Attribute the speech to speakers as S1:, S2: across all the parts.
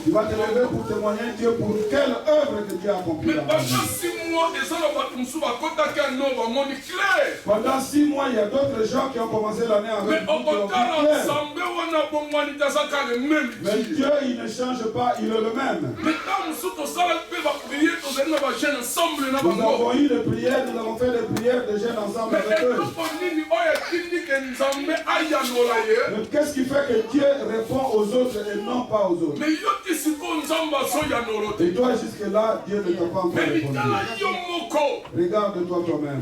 S1: Tu vas te lever pour témoigner Dieu pour quelle œuvre que Dieu a accomplie. Pendant 6 mois, il y a d'autres gens qui ont commencé l'année avec nous. Mais Dieu, il ne change pas, il est le même. Nous avons eu des prières, nous avons fait des prières de jeunes ensemble avec eux. Mais qu'est-ce qui fait que Dieu répond aux autres et non pas aux autres? Et toi, jusque-là, Dieu ne t'a pas encore répondu. Regarde-toi toi-même.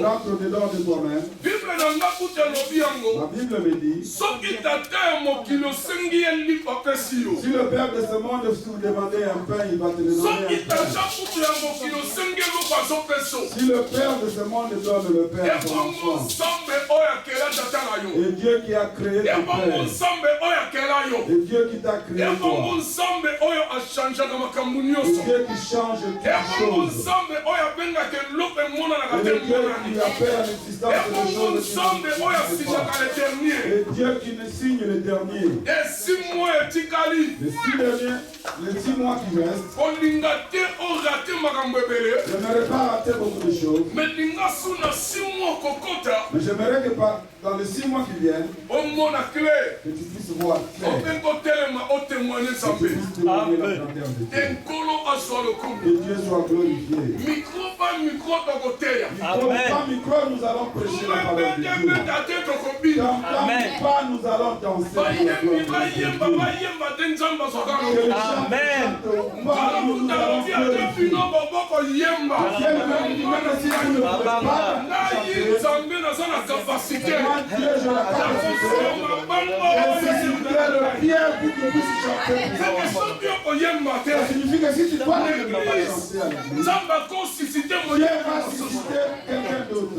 S1: Rentre dedans de toi-même. La Bible me dit, si le Père de ce monde vous demandait un pain, il va te demander un pain. Si le Père de ce monde donne le pain à son enfant, et Dieu qui a créé ton Père, et Dieu qui t'a créé toi, et Dieu qui change toutes choses, et Dieu qui appelle à l'existence de choses et Dieu qui ne signe le dernier. Les 6 mois qui restent, je n'aurais pas raté beaucoup de choses. Mais j'aimerais que dans les 6 mois qui viennent, que tu puisses voir clair. Que tu puisses témoigner la grandeur de Dieu. Que Dieu soit glorifié. Micro par micro, nous allons prêcher la parole de Dieu. Dans pas, nous allons danser. Amen. Ça signifie que si tu dois quelqu'un d'autre.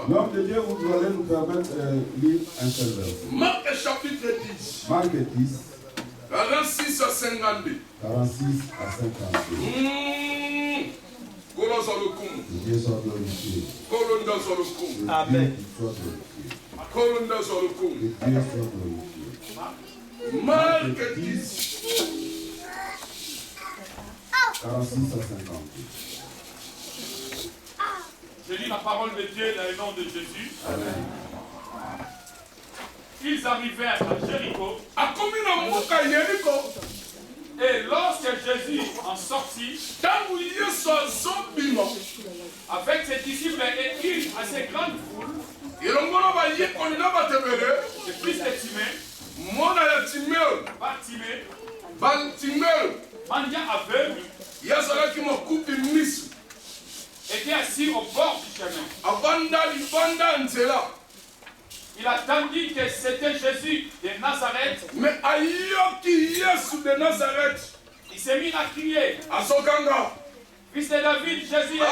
S1: L'homme de Dieu, vous allez nous permettre de lire un seul verset.
S2: Marc chapitre 10.
S1: Marc 10.
S2: 46 à 52.
S1: 46 à 52. Dieu soit glorifié.
S2: Amen.
S1: Dieu soit glorifié.
S2: Marc 10.
S1: 46 à 52.
S3: Je lis la parole de Dieu dans le nom de Jésus.
S1: Amen.
S3: Ils arrivèrent à Jéricho. Et lorsque Jésus en sortit, avec ses disciples et une assez grande foule, et fils de Bartimée, mendiant aveugle, était assis au bord du chemin. Il attendit que c'était Jésus de Nazareth.
S2: Mais de Nazareth.
S3: Il s'est mis à crier. Fils de David, Jésus est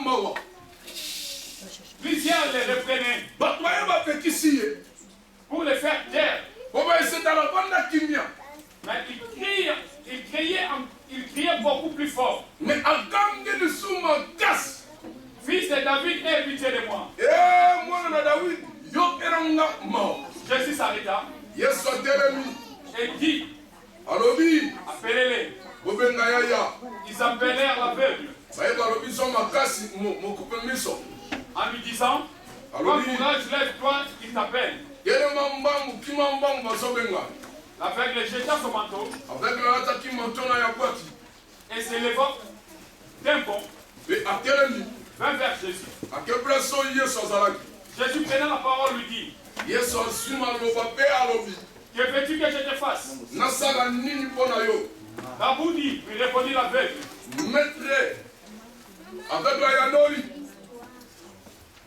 S3: moi. Plusieurs les reprenaient pour les faire taire. Mais il criait beaucoup plus fort. Fils de David, aie pitié de moi. Jésus s'arrêta et dit, appelez-les. Ils appelèrent l'aveugle en lui disant, prends courage, lève-toi, il t'appelle. L'aveugle jeta son manteau et s'élevant d'un bond, vint vers Jésus. Jésus prenant la parole lui dit, que veux-tu que je te fasse? Raboudi, lui répondit l'aveugle,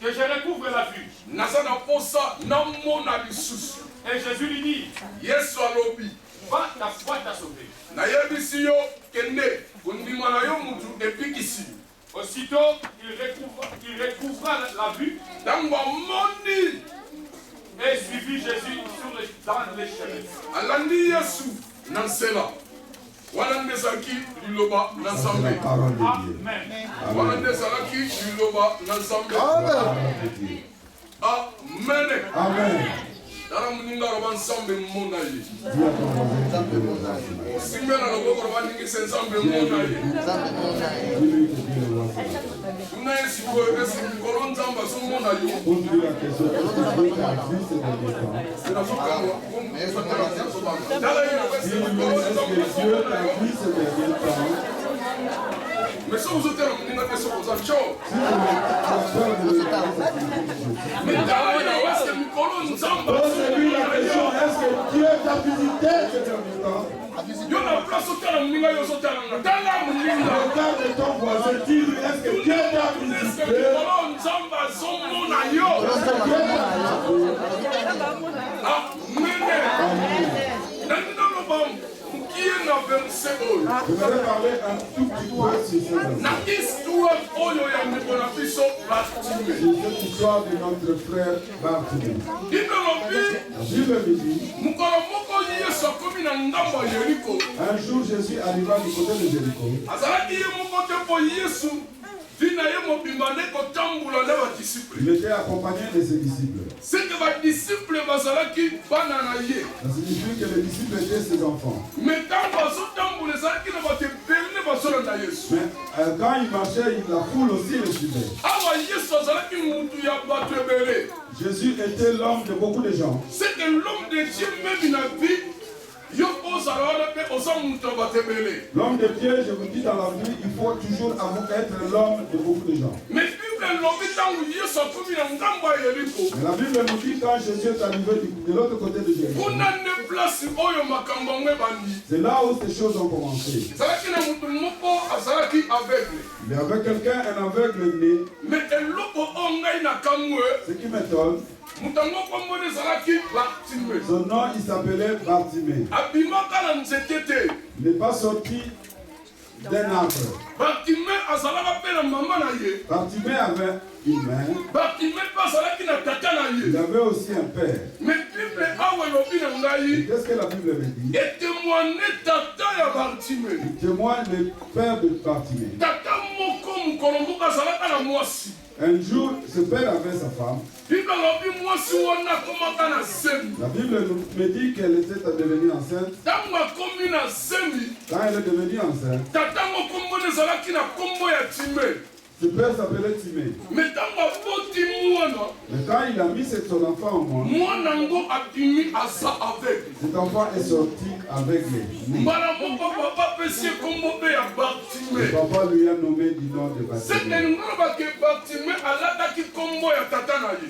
S3: que je recouvre la vue. Et Jésus lui dit, va, ta foi t'a sauvé. Aussitôt, il recouvra la vue et suivit Jésus dans les chemins.
S2: Alandi Yesu nansela. Walande zaki liloba nansambe.
S3: Amen.
S2: Walande zaki liloba nansambe. Amen.
S1: Amen.
S2: Dara muninga roba nsambe mona ye. Simbe na loboko roba ningi sensambe mona ye. Una esi ko esi kolon zamba so mona yo. Sera fuka wa. Dala yo esi kolon zamba so mona yo. Mais si vous êtes là, vous n'avez pas de chose. Mais est-ce que
S1: Dieu t'a visité ce dernier temps? Regarde ton voisin, dis-lui, est-ce que Dieu t'a visité? Je voudrais parler un tout petit peu sur ce cette histoire de notre frère Bartimée. La Bible me dit, un jour Jésus arriva du côté de Jéricho. Il était accompagné de ses disciples. Ça signifie que les disciples étaient ses enfants. Mais quand il marchait, la foule aussi le suivait. Jésus était l'homme de beaucoup de gens.
S2: C'est que l'homme de Dieu même il a vu.
S1: L'homme de Dieu, je vous dis dans la vie, il faut toujours être l'homme de beaucoup de gens. Mais la Bible nous dit quand Jésus est arrivé de l'autre côté de Jéricho. C'est là où ces choses ont commencé. Il y avait quelqu'un, un aveugle né. Ce qui m'étonne, son nom il s'appelait Bartimée. Il n'est pas sorti d'un arbre. Bartimée avait une mère. Il avait aussi un père. Qu'est-ce que la Bible me dit? Il témoigne le père de Bartimée. Un jour, ce père avait sa femme. La Bible me dit qu'elle était devenue enceinte. Quand elle est devenue enceinte, ce père s'appelait Timée. Mais quand il a mis son enfant au monde, cet enfant est sorti aveugle. Le papa lui a nommé du nom de Bartimée.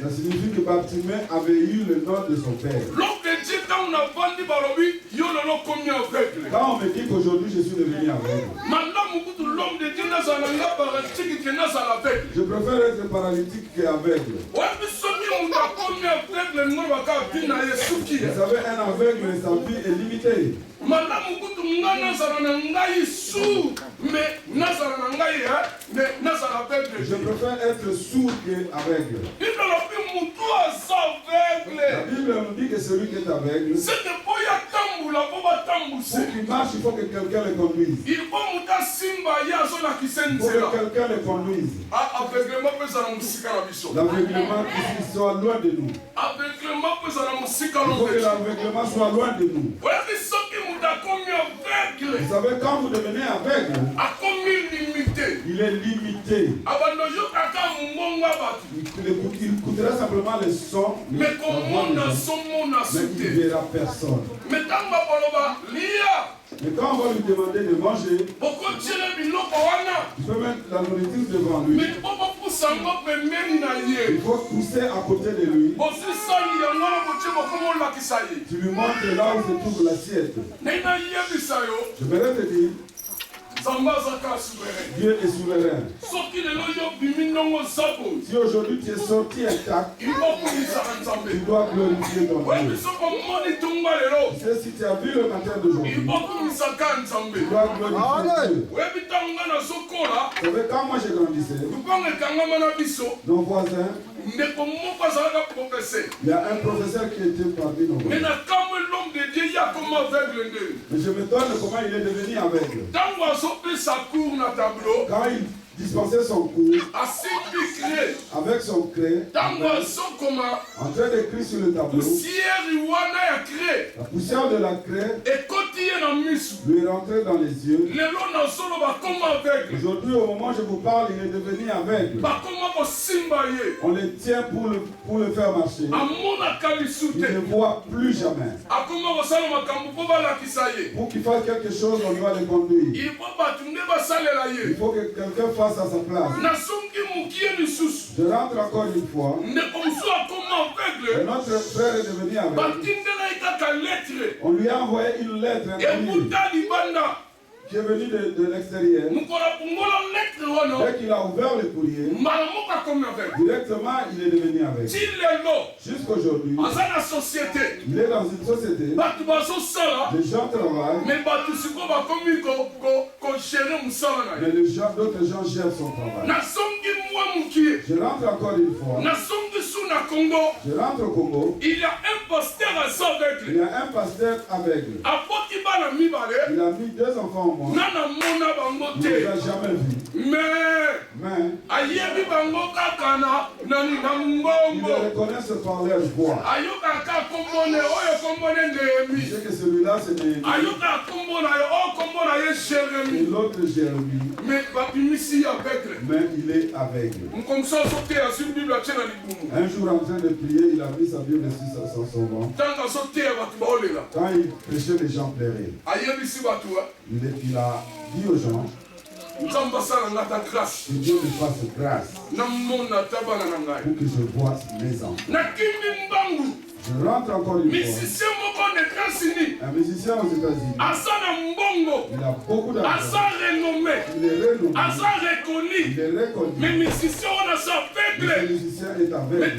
S1: Ça signifie que Bartimée avait eu le nom de son père. Quand on me dit qu'aujourd'hui je suis devenu aveugle, je préfère être paralytique qu'aveugle. Vous savez, un aveugle, sa vie est limitée. Je préfère être sourd qu'aveugle. La Bible nous dit que celui qui est aveugle, pour qu'il marche, il faut que quelqu'un le conduise. Il faut que quelqu'un le conduise. L'aveuglement soit loin de nous. Il faut que l'aveuglement soit loin de nous. Vous savez, quand vous devenez aveugle, il est limité. Il écoutera simplement les sons, mais il ne verra personne. Mais quand on va lui demander de manger, il peut mettre la nourriture devant lui. Il faut pousser à côté de lui. Tu lui montres là où se trouve l'assiette. J'aimerais te dire, Dieu est souverain. Si aujourd'hui tu es sorti intact, tu dois glorifier ton Dieu. Si tu as vu le matin d'aujourd'hui, tu dois glorifier Dieu. savez, quand moi j'ai grandissé, nos voisins, il y a un professeur qui était parmi nos voisins. Mais je me donne comment il est devenu aveugle. Quand il dispensait son cours, avec son craie, en train d'écrire sur le tableau, la poussière de la craie lui rentrait dans les yeux. Aujourd'hui, au moment où je vous parle, il est devenu aveugle. On le tient pour le faire marcher. Il ne voit plus jamais. Pour qu'il fasse quelque chose, on doit le conduire. Il faut que quelqu'un fasse à sa place. Je rentre encore une fois. Et notre frère est devenu aveugle. On lui a envoyé une lettre qui est venue de l'extérieur. Dès qu'il a ouvert le courrier, directement il est devenu aveugle. Jusqu'aujourd'hui, il est dans une société. Les gens travaillent, mais d'autres gens gèrent son travail. Je rentre encore une fois. Je rentre au Congo.
S3: Il y a un pasteur aveugle.
S1: Il y a un pasteur aveugle. Il a mis 2 enfants au monde. Il ne les a jamais vus. Mais ils le reconnaissent par leur voix. Je sais que celui-là c'est Néhémie. Et l'autre Jérémie. Mais il est aveugle. Un jour en train de prier, il a mis sa Bible sur son ventre. Quand il prêchait, les gens pleuraient. Il a dit aux gens que Dieu me fasse grâce pour que je voie mes enfants. Je rentre encore une fois. Un musicien aux États-Unis. Il a beaucoup d'argent. Il est renommé. Il est reconnu. Mais le musicien est aveugle.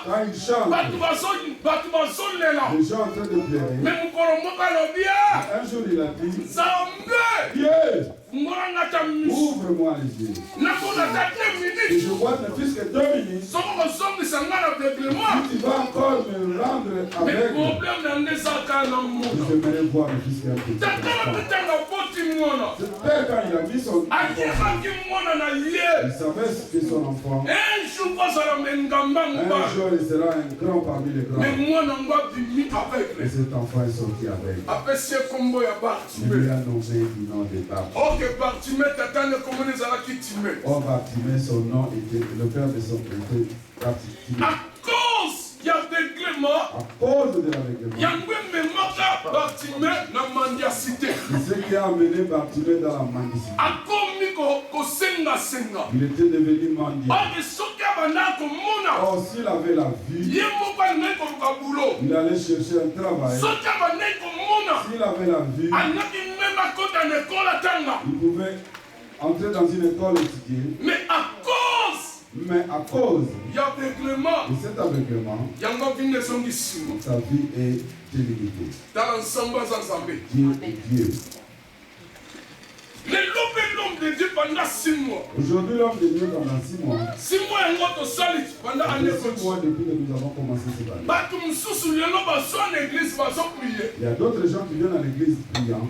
S1: Quand il chante, les gens en train de pleurer. Un jour il a dit, Dieu, ouvre-moi les yeux. Et je vois ne plus que 2 minutes. Si tu vas encore me rendre aveugle, je vais voir le fils qui a petit. Ce père, quand il a mis son enfant, il savait que son enfant, un jour il sera un grand parmi les grands. Et cet enfant est sorti aveugle. Il lui a nommé du nom de Bartimée. Oh, Bartimée, son nom était, le père de son père était Bartimée. À cause de l'aveuglement. C'est ce qui a amené Bartimée dans la mendicité. Il était devenu mendiant. Oh, s'il avait la vie, il allait chercher un travail. S'il avait la vie, il pouvait entrer dans une école étudier. Mais à cause de cet aveuglement, sa vie est illimitée. Dieu est Dieu.
S3: L'homme de Dieu pendant 6 mois.
S1: Aujourd'hui, l'homme de Dieu pendant 6 mois.
S3: 6 mois et moi, tu salis pendant un
S1: 6 mois depuis que nous avons commencé cette année. Il y a d'autres gens qui viennent à l'église priant.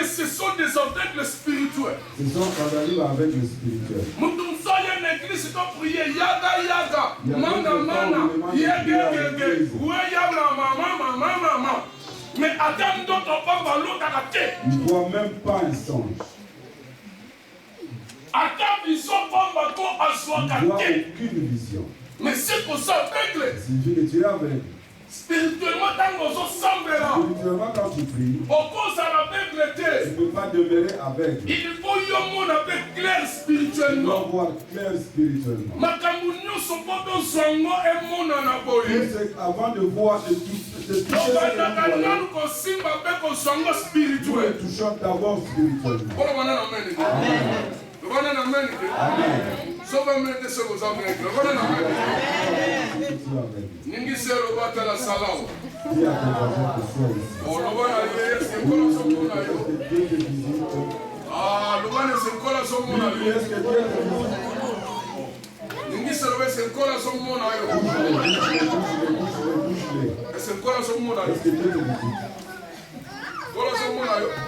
S3: Ce sont des aveugles spirituels.
S1: Ce sont des aveugles avec le spirituel.
S3: Mais Adam d'autres pas l'autre à la tête.
S1: Il ne voit même pas un songe.
S3: Adam ils sont pas encore à soi.
S1: Il ne voit aucune vision.
S3: Mais c'est pour ça aveugle.
S1: Signifie que tu es aveugle.
S3: Spirituellement,
S1: quand tu pries, tu ne peux pas demeurer aveugle.
S3: Il faut y avoir clair spirituellement.
S1: Tu dois voir clair spirituellement. Avant de voir, de toucher ce que tu es touchant d'abord spirituellement. Amen. Amen. Yohane Senkola Somona.
S2: Est-ce que Dieu est visible?
S1: Ningi Serve Senkola Somona. Senkola Somona.
S2: Est-ce que Dieu est visible?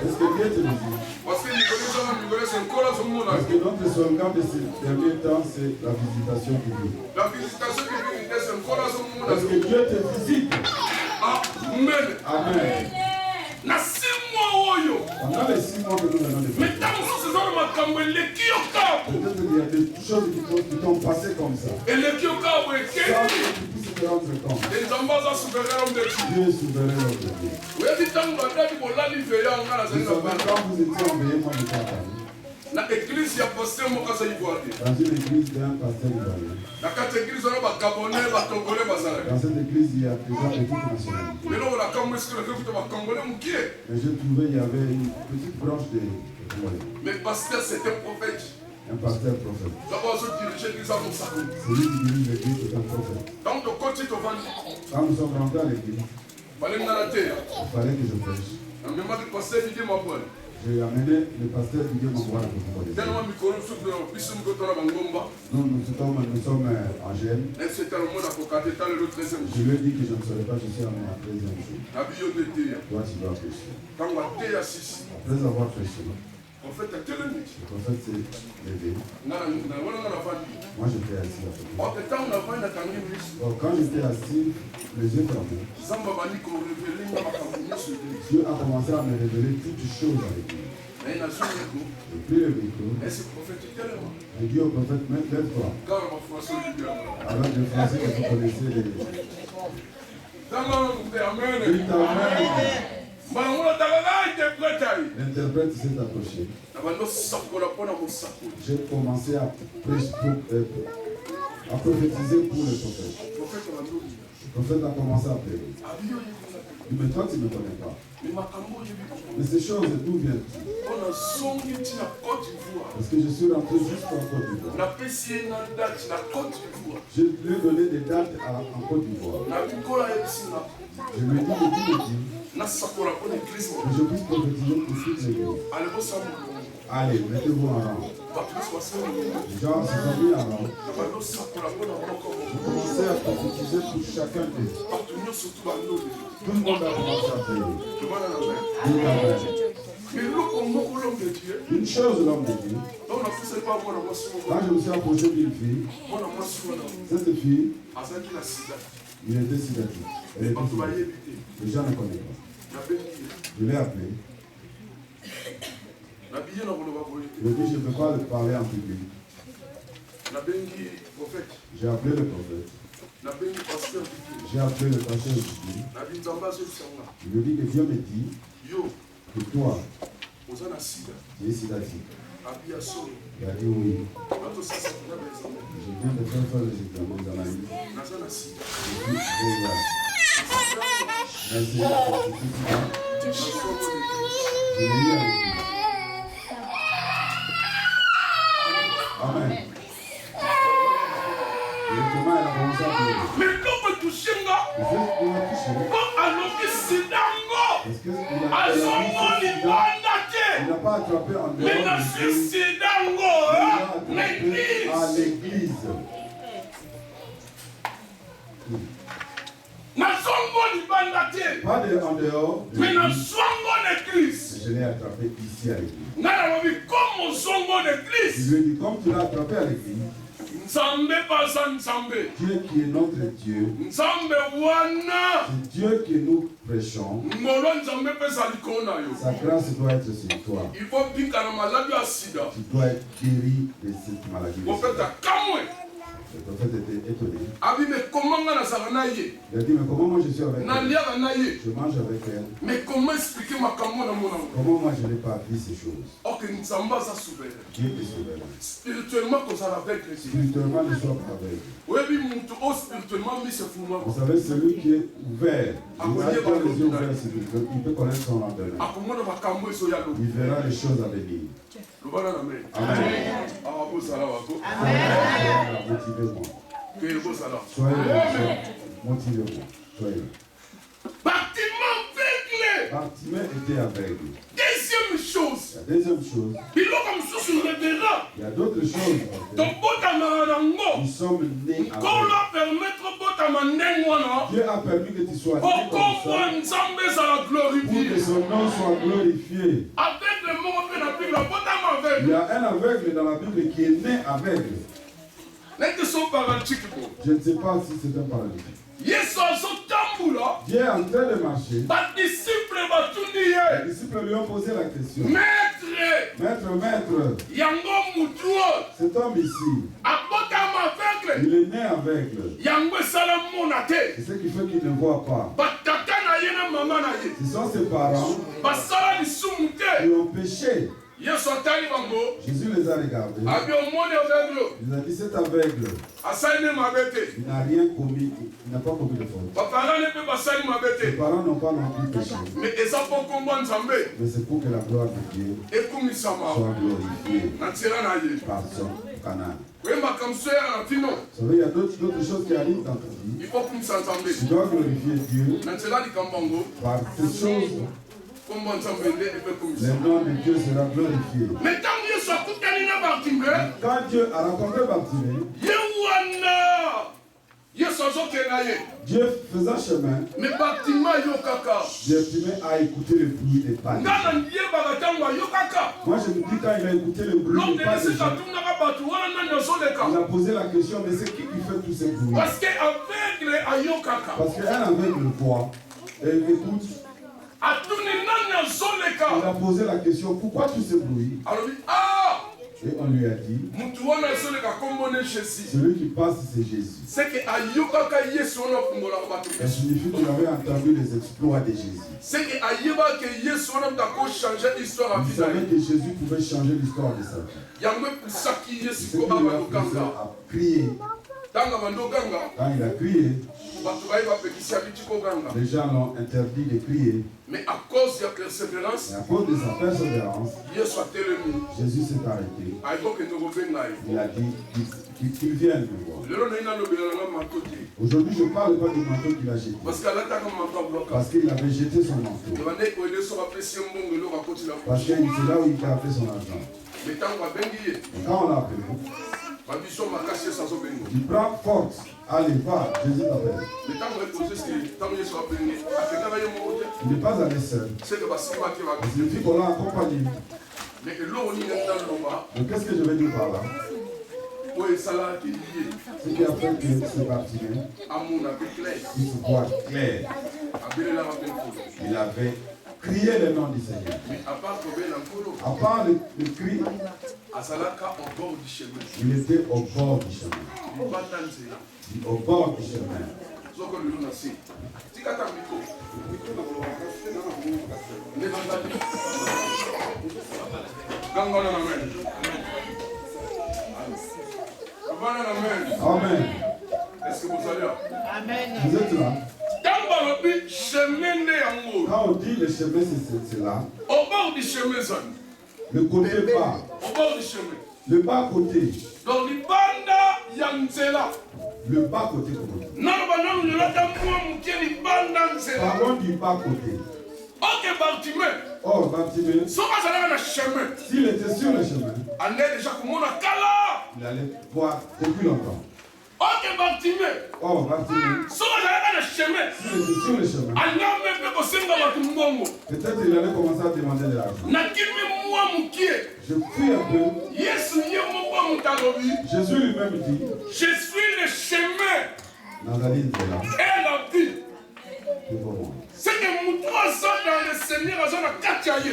S2: Est-ce que Dieu est visible?
S1: Parce que
S2: Parce que notre slogan de ces derniers temps, c'est la visitation divine.
S1: La visitation divine, c'est
S2: Parce que Dieu est visible.
S1: Amen.
S2: Amen. Pendant les 6 mois que nous venons de faire, peut-être il y a des choses qui t'ont passé comme ça. Sans que tu puisses te rendre compte. Dieu est souverain de Dieu. Vous savez, quand vous étiez en veillée, moi je t'ai entendu.
S1: Dans l'église, il y a pasteur Mokasa Ivoirien.
S2: Dans une église, il y a un pasteur ivoirien.
S1: Dans cette église, il y a des Gabonais, des Togolais, des Azarais.
S2: Dans cette église, il y a des gens de toute nationalité.
S1: Mais là, on a comme est-ce que le Congolais ou qui est?
S2: Mais j'ai trouvé il y avait une petite branche de Congolais.
S1: Mais pasteur, c'est un prophète.
S2: Un pasteur prophète.
S1: D'abord, je dirigeais l'église à Moussako.
S2: Celui qui dirige l'église est un prophète.
S1: Dans le côté de Vandi.
S2: Quand nous sommes rentrés à l'église, il
S1: fallait
S2: que je prêche. J'ai amené le pasteur Didier Mambouara pour vous connaître. Nous sommes en gêne. Je lui ai dit que je ne serai pas, je suis à ma 13e jour. Toi, tu dois prêcher. Après avoir prêché, le prophète s'est levé. Moi, j'étais assis à côté. Quand j'étais assis, les yeux fermés, Dieu a commencé à me révéler toutes choses avec lui. Et puis le micro, et dit au prophète, lève-toi. Alors le français que vous connaissez, l'interprète s'est approché. J'ai commencé à prophétiser pour le prophète. Le prophète a commencé à pleurer. Mais toi, tu ne me connais pas. Mais ces choses, d'où viennent-elles? Parce que je suis rentré jusqu'en Côte d'Ivoire. Je lui ai donné des dates en Côte d'Ivoire. Je lui ai dit de tout le dire. Que je puisse prophétiser pour toute l'église. Allez, mettez-vous en rang. Les gens se sont mis en rang. J'ai commencé à prophétiser pour chacun d'eux. Tout le monde a commencé à prier. Une chose, l'homme de Dieu. Quand je me suis approché d'une fille, cette fille, il était sédatif. Les gens ne connaissent pas. Je l'ai appelé. Je lui ai dit, je ne peux pas le parler en public. J'ai appelé le prophète. J'ai appelé le pasteur du Dieu. Je lui ai dit que Dieu me dit que toi, tu es sédatique. Il a dit oui. Je viens de faire les examens d'analyse. Merci. Je l'ai eu avec lui. Amen. Et comment elle a commencé à pleurer?
S1: Mais l'homme touché,
S2: Quand il n'a pas attrapé en dehors.
S1: Mais dans ce Sidango, l'église.
S2: À l'église. Pas de en dehors.
S1: Mais dans Songo l'église.
S2: Je l'ai attrapé ici à l'église.
S1: Comme au Songo l'église.
S2: Je lui ai dit, comme tu l'as attrapé à l'église. Dieu qui est notre Dieu. C'est Dieu que nous prêchons. Sa grâce doit être sur toi. Tu dois être guéri de cette maladie. Le prophète était étonné. Il a dit, mais comment moi je suis avec elle? Je mange avec elle.
S1: Mais comment expliquer ma
S2: Comment moi je n'ai pas appris ces choses? Dieu est souverain.
S1: Spirituellement, qu'on s'en avec les
S2: spirituellement, ne sois pas aveugle. Vous savez, celui qui est ouvert, il peut connaître son lendemain. Il verra les choses à venir. Amen. Motivez-moi. Soyez là. Motivez-moi. Soyez là. Bartimée était aveugle.
S1: Deuxième chose.
S2: La deuxième chose. Il y a d'autres choses. Nous sommes nés avec. Dieu a permis que tu sois né comme ça, pour que son nom soit glorifié. Il y a un aveugle dans la Bible qui est né aveugle. Je ne sais pas si c'est un paralytique. Dieu est en train de marcher. Les disciples lui ont posé la question. Maître, cet homme ici, il est né aveugle. C'est ce qui fait qu'il ne voit pas. Ce sont ses parents qui ont péché. Jésus les a regardés. Il a dit cet aveugle, il n'a rien commis, il n'a pas commis de faute. Ses parents n'ont pas non plus péché. Mais c'est pour que la gloire de Dieu soit glorifiée par son canal. Vous savez, il y a d'autres choses qui arrivent dans ta vie. Tu dois glorifier Dieu par ces choses. Le nom de Dieu sera glorifié. Quand Dieu a rencontré Bartimée, Dieu faisant chemin, Bartimée a écouté le bruit des pas. Moi je me dis quand il a écouté le bruit des pas, il a posé la question, mais c'est qui fait tous ces bruits? Parce qu'un aveugle voit et écoute. Il a posé la question, pourquoi tous ces bruits? Et on lui a dit, celui qui passe, c'est Jésus. Ça signifie qu'il avait entendu les exploits de Jésus. Il savait que Jésus pouvait changer l'histoire de sa vie. C'est ce qui lui a poussé à crier. Quand il a crié, les gens l'ont interdit de crier. Mais à cause de sa persévérance, Jésus s'est arrêté. Il a dit qu'il vienne me voir. Aujourd'hui, je ne parle pas du manteau qu'il a jeté. Parce qu'il avait jeté son manteau. Parce que c'est là où il a fait son argent. Et quand on l'a appelé, il prend force. Allez, va, Jésus t'appelle. Il n'est pas allé seul. Il signifie qu'on l'a accompagné. Mais qu'est-ce que je vais dire par là? Ce qui a fait que ce Bartimée, il se voit clair. Il avait crié le nom du Seigneur. À part le cri, il était au bord du chemin. Au bord du chemin. Amen. Est-ce que vous allez là? Amen. Vous êtes là? Quand on dit le chemin, c'est là. Au bord du chemin, le côté bas. Au bord du chemin. Le bas côté. Donc, le bas côté. Parlons du bas côté. Oh, Bartimée. S'il était sur le chemin, il allait voir depuis longtemps. Oh, Bartimée. S'il était sur le chemin, peut-être il allait commencer à demander de l'argent. Je prie un peu. Jésus lui-même dit, je suis le chemin et la vie. C'est que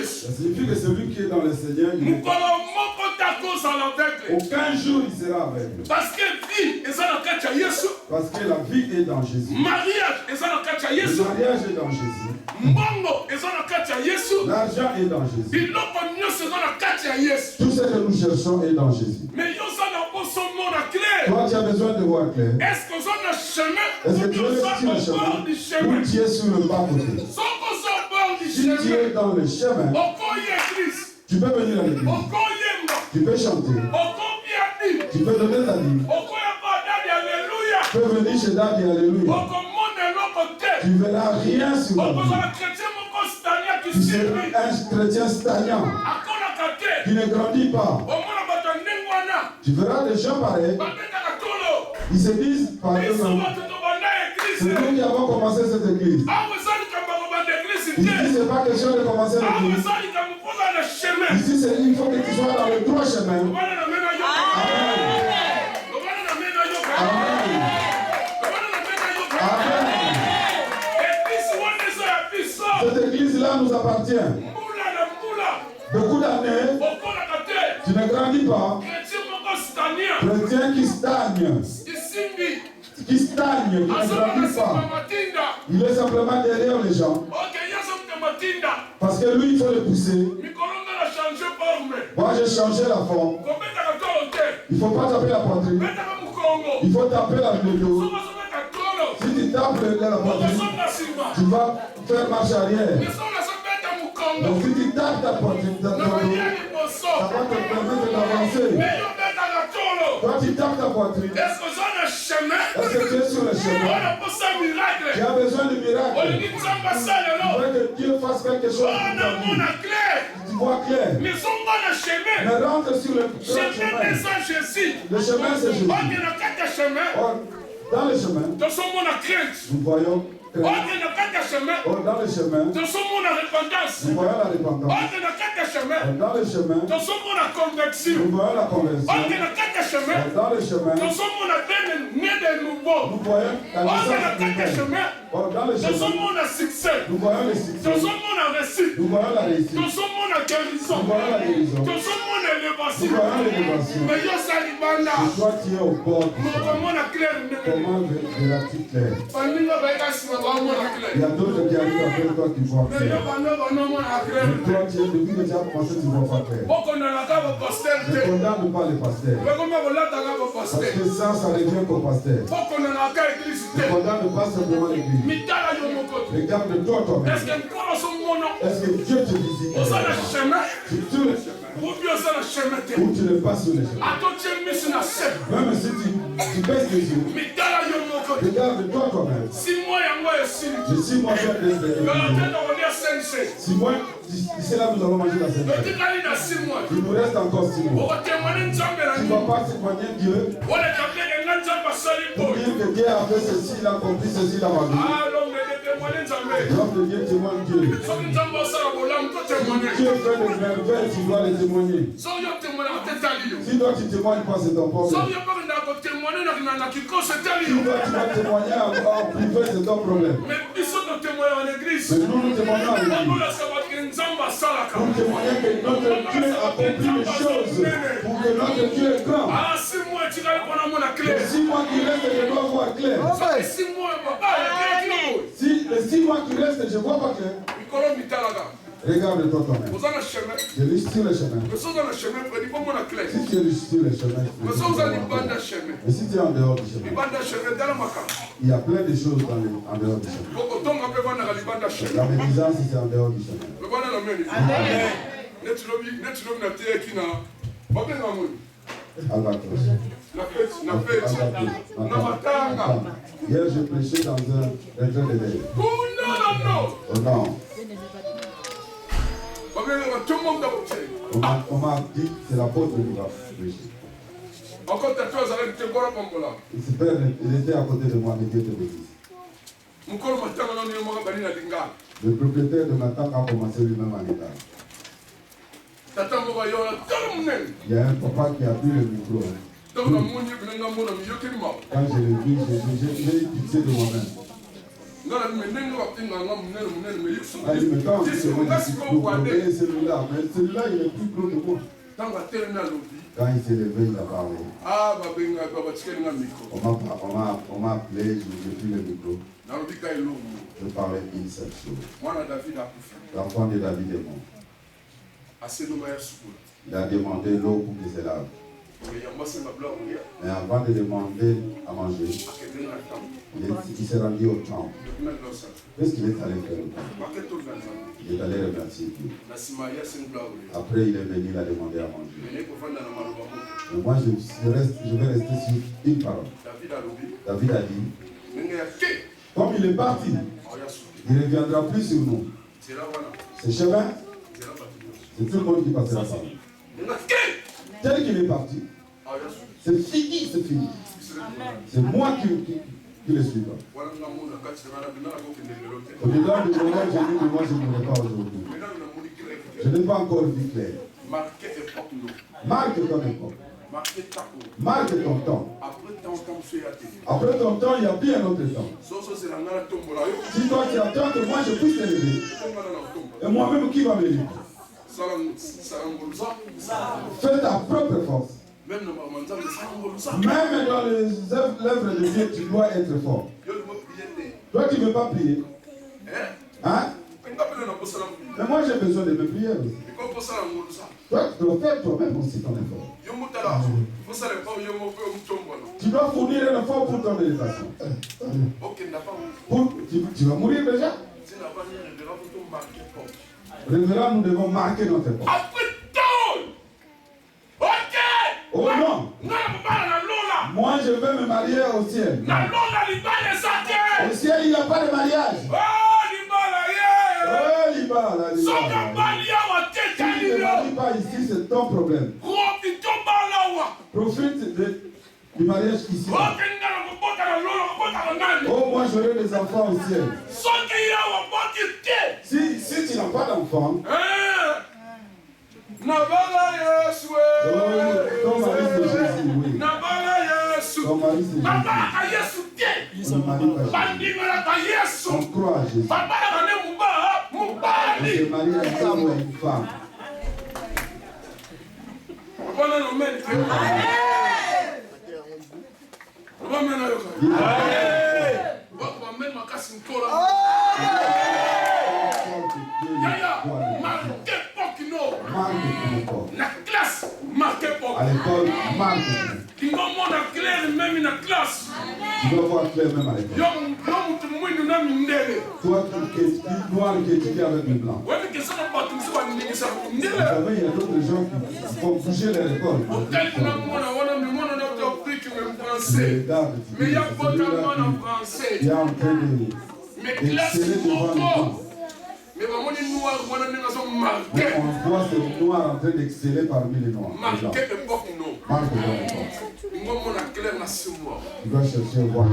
S2: ça signifie que celui qui est dans le Seigneur, aucun jour il sera aveugle. Parce que la vie est dans Jésus. Le mariage est dans Jésus. L'argent est dans Jésus. Tout ce que nous cherchons est dans Jésus. Toi, tu as besoin de voir clair. Est-ce que tu es sur le chemin ou tu es sur le bas côté? Si tu es dans le chemin, tu peux venir à l'église. Tu peux chanter. Tu peux donner ta vie. Tu peux venir chez Daddy, alléluia. Tu ne verras rien sur la vie. Tu seras un chrétien stagnant. qui ne grandit pas. Tu verras des gens pareils. Ils se disent par eux-mêmes, c'est nous qui avons commencé cette église. Ici, ce n'est pas question de commencer l'église. Ici, il faut que tu sois dans le droit chemin. Amen. Amen. Amen. Cette église-là nous appartient. Beaucoup d'années, tu ne grandis pas. Chrétien qui stagne, qui ne grandit pas. Il est simplement derrière les gens. Parce que lui, il faut le pousser. Moi, j'ai changé la forme. Il ne faut pas taper la poitrine. Il faut taper le dos. Si tu tapes la poitrine, tu vas faire marche arrière. Donc si tu tapes ta poitrine, ça va te permettre d'avancer. Quand tu tapes ta poitrine, est-ce que tu es sur le chemin? Tu as besoin de miracle. Tu veux que Dieu fasse quelque chose. Tu vois clair. Mais rentre sur le chemin. Le chemin, c'est Jésus. Dans le chemin, nous voyons dans le chemin, nous voyons la repentance. Dans le chemin, nous voyons la conversion. Dans le chemin, nous voyons la naissance nouvelle. Dans le chemin, nous voyons le succès. Nous voyons la réussite. Nous voyons la guérison. Nous voyons l'élévation. Et toi, tu es au bord du chemin. Comment verras-tu clair? Il y a d'autres qui arrivent après toi qui voient clair. Mais toi, depuis que tu as commencé, tu ne vois pas clair. Ne condamne pas les pasteurs. Parce que ça revient qu'au pasteur. Ne condamne pas simplement l'église. Regarde-toi toi-même. Est-ce que Dieu te visite? Ou tu ne passes sur les chemins. Même si tu baisses les yeux, regarde-toi toi-même. Si moi je vais si moi, d'ici là nous allons manger la scène. Il nous reste encore 6 mois. Tu ne vas pas témoigner Dieu pour dire que Dieu a fait ceci, il a accompli ceci dans ma vie. L'homme de Dieu témoigne Dieu. Dieu fait des merveilles, tu dois les témoigner. Si toi tu témoignes pas, c'est ton problème. Si toi tu vas témoigner en privé, c'est ton problème. Mais nous témoignons en église. Nous témoignons que notre Dieu a accompli des choses pour que notre Dieu est grand. Les 6 mois qui restent, je dois voir clair. Si les 6 mois qui restent, je ne vois pas clair. Regarde-toi toi-même. Je lis sur le chemin. Si tu es sur le chemin, mais si tu es en dehors du chemin, il y a plein de choses en dehors du chemin. La médisance, c'est en dehors du chemin. Albatros. Hier, je prêchais dans un retraite de l'air. Oh non. On m'a dit que c'est l'apôtre qui va prêcher. Il était à côté de moi, mais Dieu te bénisse. Le propriétaire de ma tante a commencé lui-même en état. Il y a un papa qui a pris le micro. Quand je l'ai vu, j'ai eu pitié de moi-même. Il me quand celui-là, mais celui-là il est plus gros que moi. Quand il s'est levé, il a parlé. On m'a appelé, j'ai pris le micro. Je parlais d'une seule chose. L'enfant de David est mort. Il a demandé l'eau pour qu'il se lave. Mais avant de demander à manger, il s'est rendu au temple. Qu'est-ce qu'il est allé faire au temple? Il est allé remercier Dieu. Après, il est venu, il a demandé à manger. Mais moi, je vais rester sur une parole. David a dit, comme il est parti, il ne reviendra plus sur nous. Ce chemin, c'est tout le monde qui passera par là. Tel qu'il est parti, c'est fini, c'est fini. C'est moi qui le suis pas. Au-delà de moi, j'ai dit que moi je ne voulais pas aujourd'hui. Je n'ai pas encore vu clair. Marque ton époque. Marque ton temps. Après ton temps, il y a bien un autre temps. Si toi tu attends que moi je puisse t'élever, et moi-même qui va m'élever? Fais ta propre force. Même dans les œuvres de Dieu, tu dois être fort. Toi, tu ne veux pas prier. Hein? Mais moi, j'ai besoin de mes prières aussi. Toi, tu dois faire toi-même aussi ton effort. Tu dois fournir un effort pour ton élévation. Tu vas mourir déjà? Révérend, nous devons marquer notre époque. Oh non! Moi je veux me marier au ciel. Au ciel il n'y a pas de mariage. Oh Libala. Si tu ne te maries pas ici, c'est ton problème. Profite du mariage ici. Oh moi j'aurai des enfants au ciel. Si tu n'as pas d'enfants, ton mari c'est Jésus, oui. Ton mari c'est Jésus. On ne marie pas Jésus. On croit à Jésus. On se marie à un homme ou à une femme.
S1: La classe marquée pour.
S2: À l'école, marque.
S1: Tu dois voir clair même dans la classe.
S2: Tu dois voir clair même à l'école. Toi qui es noir qui étudie avec les blancs. Vous savez, il y a d'autres gens qui font bouger les écoles.
S1: Mais il y a pas tellement en français.
S2: Il y a en train de
S1: exceller devant le temps. Mais on
S2: voit ces noirs en train d'exceller parmi les noirs.
S1: Marquez l'époque, non.
S2: Marque l'époque. Tu dois chercher à voir.